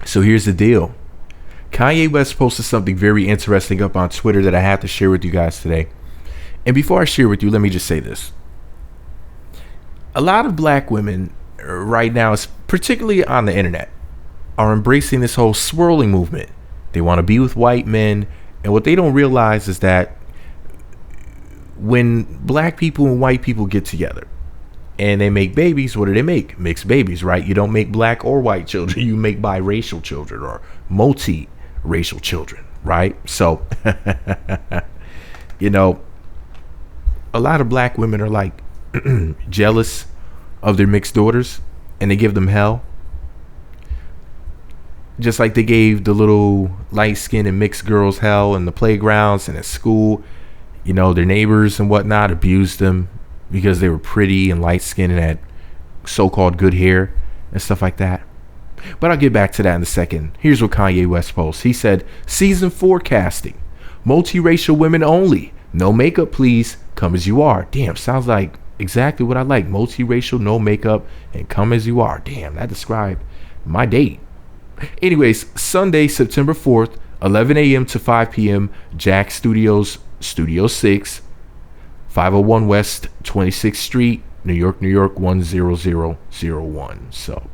So here's the deal. Kanye West posted something very interesting up on Twitter that I have to share with you guys today. And before I share with you, let me just say this. A lot of black women right now, particularly on the internet, are embracing this whole swirling movement. They want to be with white men. And what they don't realize is that when black people and white people get together and they make babies, what do they make? Mixed babies, right? You don't make black or white children. You make biracial children or multi-racial children, right? So, you know, a lot of black women are like jealous of their mixed daughters and they give them hell. Just like they gave the little light-skinned and mixed girls hell in the playgrounds and at school. You know, their neighbors and whatnot abused them because they were pretty and light-skinned and had so-called good hair and stuff like that. But I'll get back to that in a second. Here's what Kanye West posts. He said, season 4 casting. Multiracial women only. No makeup, please. Come as you are. Damn, sounds like exactly what I like. Multiracial, no makeup, and come as you are. Damn, that described my date. Anyways, Sunday, September 4th, 11 a.m. to 5 p.m., Jack Studios, Studio 6, 501 West 26th Street, New York, New York, 10001. So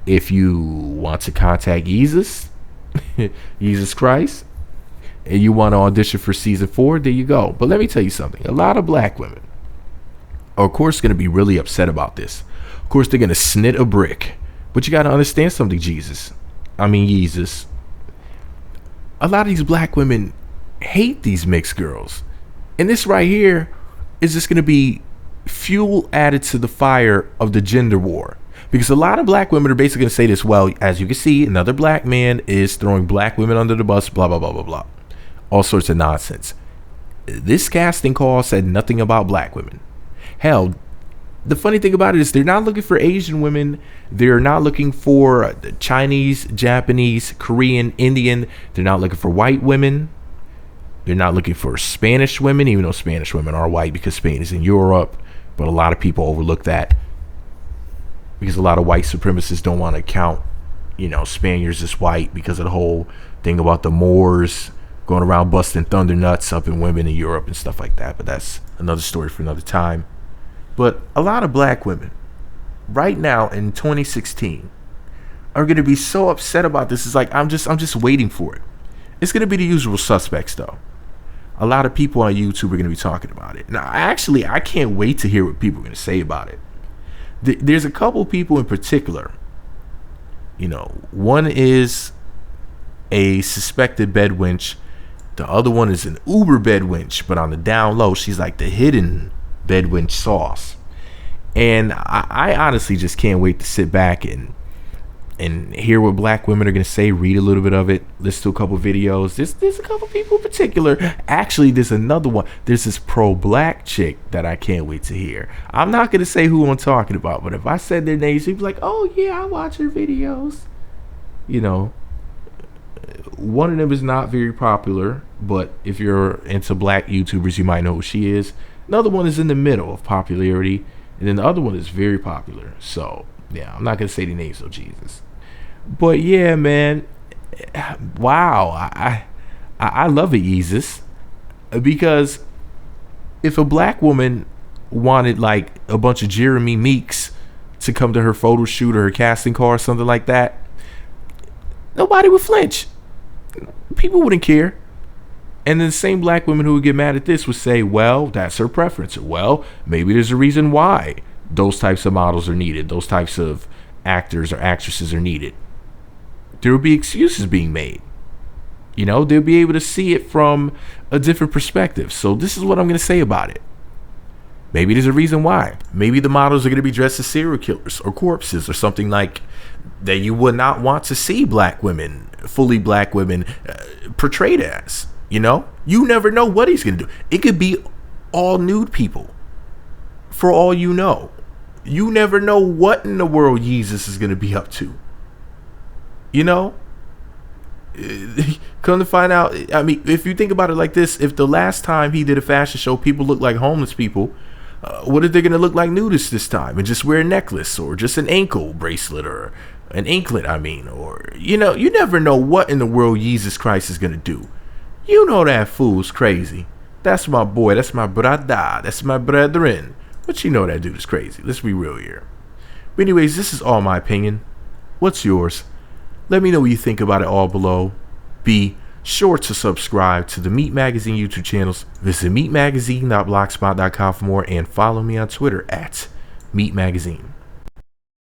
if you want to contact Jesus, Jesus Christ, and you want to audition for season 4, there you go. But let me tell you something. A lot of black women are, of course, going to be really upset about this. Of course, they're going to snit a brick. But you got to understand something, Jesus. A lot of these black women hate these mixed girls. And this right here is just going to be fuel added to the fire of the gender war. Because a lot of black women are basically going to say this, well, as you can see, another black man is throwing black women under the bus, blah, blah, blah, blah, blah. All sorts of nonsense. This casting call said nothing about black women. Hell, the funny thing about it is they're not looking for Asian women. They're not looking for Chinese, Japanese, Korean, Indian. They're not looking for white women. They're not looking for Spanish women, even though Spanish women are white because Spain is in Europe. But a lot of people overlook that because a lot of white supremacists don't want to count, Spaniards as white because of the whole thing about the Moors going around busting thunder nuts up in women in Europe and stuff like that. But that's another story for another time. But a lot of black women right now in 2016 are going to be so upset about this. It's like, I'm just waiting for it. It's going to be the usual suspects, though. A lot of people on YouTube are going to be talking about it. Now, I can't wait to hear what people are going to say about it. There's a couple people in particular. One is a suspected bed wench. The other one is an Uber bed wench, but on the down low, she's like the hidden bed wench sauce. And I honestly just can't wait to sit back and hear what black women are going to say, read a little bit of it, listen to a couple videos. There's a couple people in particular. Actually, there's another one. There's this pro-black chick that I can't wait to hear. I'm not going to say who I'm talking about, but if I said their names, you'd be like, oh, yeah, I watch her videos. One of them is not very popular, but if you're into black YouTubers, you might know who she is. Another one is in the middle of popularity, and then the other one is very popular. So, yeah, I'm not going to say the names of Jesus. But, yeah, man, wow, I love it, Jesus, because if a black woman wanted, like, a bunch of Jeremy Meeks to come to her photo shoot or her casting call or something like that, nobody would flinch. People wouldn't care. And then the same black women who would get mad at this would say, well, that's her preference. Well, maybe there's a reason why those types of models are needed. Those types of actors or actresses are needed. There will be excuses being made. They'll be able to see it from a different perspective. So this is what I'm going to say about it. Maybe there's a reason why. Maybe the models are going to be dressed as serial killers or corpses or something like that you would not want to see black women, fully black women, portrayed as. You never know what he's going to do. It could be all nude people. For all you know. You never know what in the world Jesus is going to be up to. Come to find out, if you think about it like this, if the last time he did a fashion show, people looked like homeless people, what if they're going to look like nudists this time and just wear a necklace or just an ankle bracelet or An inkling, I mean. Or, you know, you never know what in the world Jesus Christ is going to do. You know that fool's crazy. That's my boy. That's my brother. That's my brethren. But you know that dude is crazy. Let's be real here. But anyways, this is all my opinion. What's yours? Let me know what you think about it all below. Be sure to subscribe to the Meat Magazine YouTube channels. Visit meatmagazine.blogspot.com for more and follow me on Twitter at Meat Magazine.